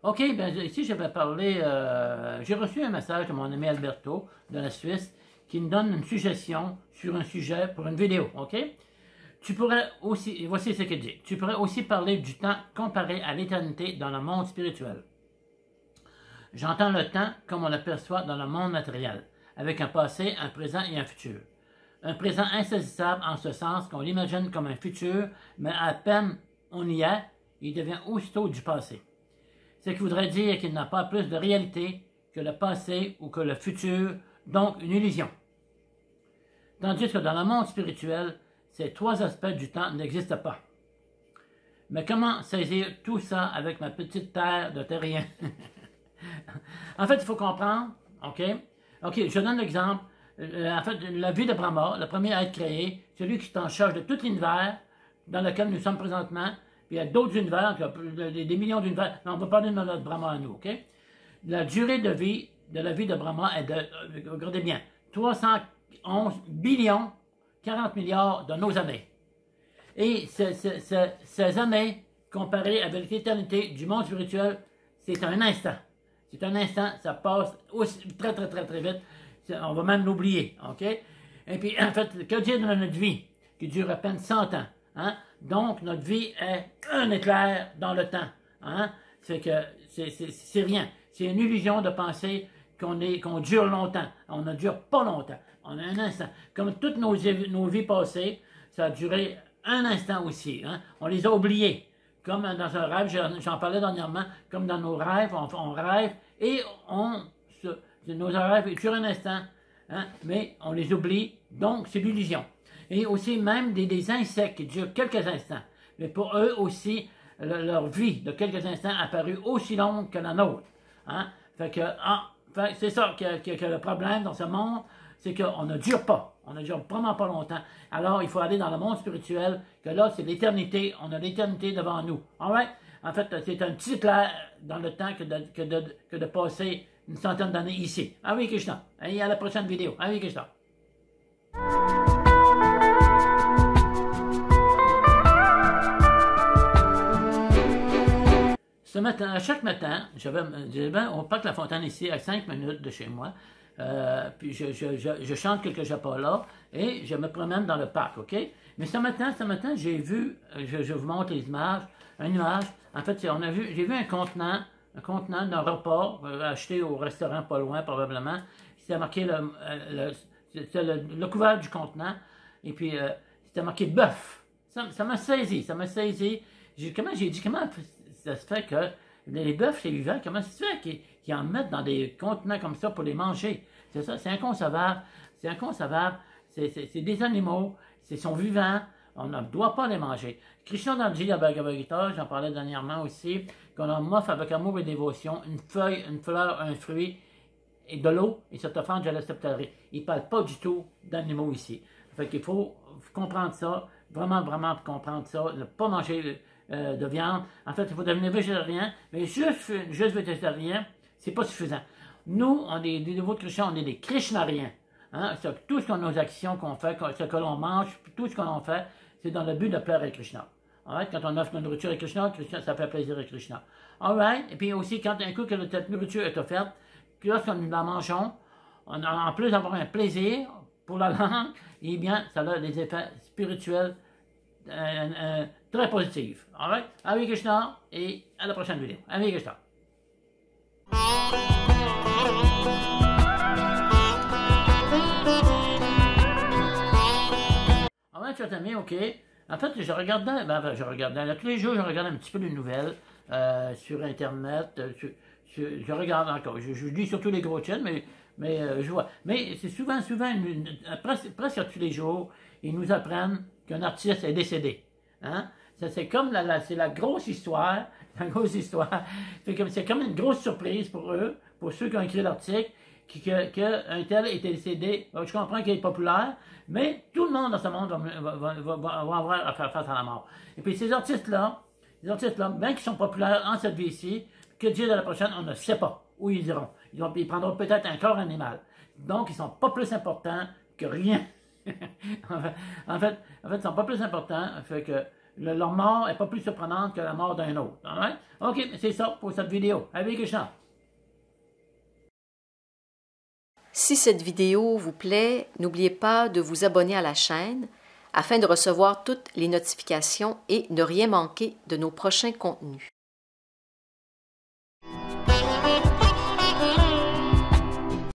OK, bien ici je vais parler, j'ai reçu un message de mon ami Alberto de la Suisse qui me donne une suggestion sur un sujet pour une vidéo, OK? Tu pourrais aussi, voici ce qu'il dit, tu pourrais aussi parler du temps comparé à l'éternité dans le monde spirituel. J'entends le temps comme on l'aperçoit dans le monde matériel, avec un passé, un présent et un futur. Un présent insaisissable en ce sens qu'on l'imagine comme un futur, mais à peine on y est, il devient aussitôt du passé. Ce qui voudrait dire qu'il n'a pas plus de réalité que le passé ou que le futur, donc une illusion. Tandis que dans le monde spirituel, ces trois aspects du temps n'existent pas. Mais comment saisir tout ça avec ma petite terre de terrien? En fait, il faut comprendre, OK? OK, je donne l'exemple. En fait, la vie de Brahma, le premier à être créé, celui qui est en charge de tout l'univers dans lequel nous sommes présentement. Puis il y a d'autres univers, des millions d'univers. On va parler de notre Brahma à nous, OK? La durée de vie de la vie de Brahma est de, regardez bien, 311 billions, 40 milliards de nos années. Et ces années, comparées avec l'éternité du monde spirituel, c'est un instant. C'est un instant, ça passe aussi, très vite. On va même l'oublier, OK? Et puis, en fait, que dire de notre vie, qui dure à peine 100 ans? Hein? Donc, notre vie est un éclair dans le temps. Hein? C'est que c'est rien. C'est une illusion de penser qu'on dure longtemps. On ne dure pas longtemps. On a un instant. Comme toutes nos vies passées, ça a duré un instant aussi. Hein? On les a oubliés. Comme dans un rêve, j'en parlais dernièrement, comme dans nos rêves, on rêve et nos rêves durent un instant, hein? Mais on les oublie, donc c'est l'illusion. Et aussi même des insectes qui durent quelques instants. Mais pour eux aussi, leur vie de quelques instants a paru aussi longue que la nôtre. Hein? Fait que c'est ça que le problème dans ce monde, c'est qu'on ne dure pas. On ne dure vraiment pas longtemps. Alors, il faut aller dans le monde spirituel, que là, c'est l'éternité. On a l'éternité devant nous. Alright? En fait, c'est un petit éclair dans le temps que de passer une centaine d'années ici. Ah oui, Krishna. Et à la prochaine vidéo. Ah oui, Krishna. Ce matin, chaque matin, on parque la fontaine ici à 5 minutes de chez moi. Puis je chante quelques japas et je me promène dans le parc, OK? Mais ce matin, j'ai vu, je vous montre les images, une image. En fait, j'ai vu un contenant d'un repas acheté au restaurant pas loin, probablement. C'était marqué le couvert du contenant. Et puis, c'était marqué bœuf. Ça m'a saisi. Comment ça se fait que les bœufs, c'est vivant, comment ça se fait qu'ils en mettent dans des contenants comme ça pour les manger? C'est ça, c'est inconcevable. C'est inconcevable. C'est des animaux, ils sont vivants, on ne doit pas les manger. Krishna dans le Gita Bhagavad Gita, j'en parlais dernièrement aussi, qu'on en offre avec amour et dévotion une feuille, une fleur, un fruit et de l'eau, et cette offrande, je l'accepterai. Il ne parle pas du tout d'animaux ici. Fait qu'il faut comprendre ça, vraiment comprendre ça, ne pas manger de viande. En fait, il faut devenir végétarien, mais juste végétarien, c'est pas suffisant. Nous, on est des dévots de Krishna, on est des krishnariens. Hein? Tout ce nos actions qu'on fait, ce que l'on mange, tout ce que l'on fait, c'est dans le but de plaire à Krishna. Right? Quand on offre notre nourriture à Krishna, ça fait plaisir à Krishna. Alright? Et puis aussi, quand un coup que cette nourriture est offerte, lorsqu'on nous la mangeons, on a en plus d'avoir un plaisir pour la langue, eh bien, ça a des effets spirituels très positifs. Alright? Hare Krishna et à la prochaine vidéo. Hare Krishna. Alright, chers amis, ok. En fait, je regardais, tous les jours, je regarde un petit peu les nouvelles sur Internet. Je regarde encore. Je lis surtout les gros chaînes, mais je vois. Mais c'est souvent presque tous les jours, ils nous apprennent qu'un artiste est décédé. Hein? C'est comme c'est la grosse histoire. C'est comme une grosse surprise pour eux, pour ceux qui ont écrit l'article, qu'un tel était décédé. Je comprends qu'il est populaire, mais tout le monde dans ce monde va avoir à faire face à la mort. Et puis ces artistes-là, bien qu'ils sont populaires en cette vie-ci, que dire de la prochaine, on ne sait pas où ils iront. Ils prendront peut-être un corps animal. Donc, ils ne sont pas plus importants que rien. en fait, ils ne sont pas plus importants. Fait que leur mort n'est pas plus surprenante que la mort d'un autre. Right? OK, c'est ça pour cette vidéo. Avec chance. Si cette vidéo vous plaît, n'oubliez pas de vous abonner à la chaîne afin de recevoir toutes les notifications et ne rien manquer de nos prochains contenus.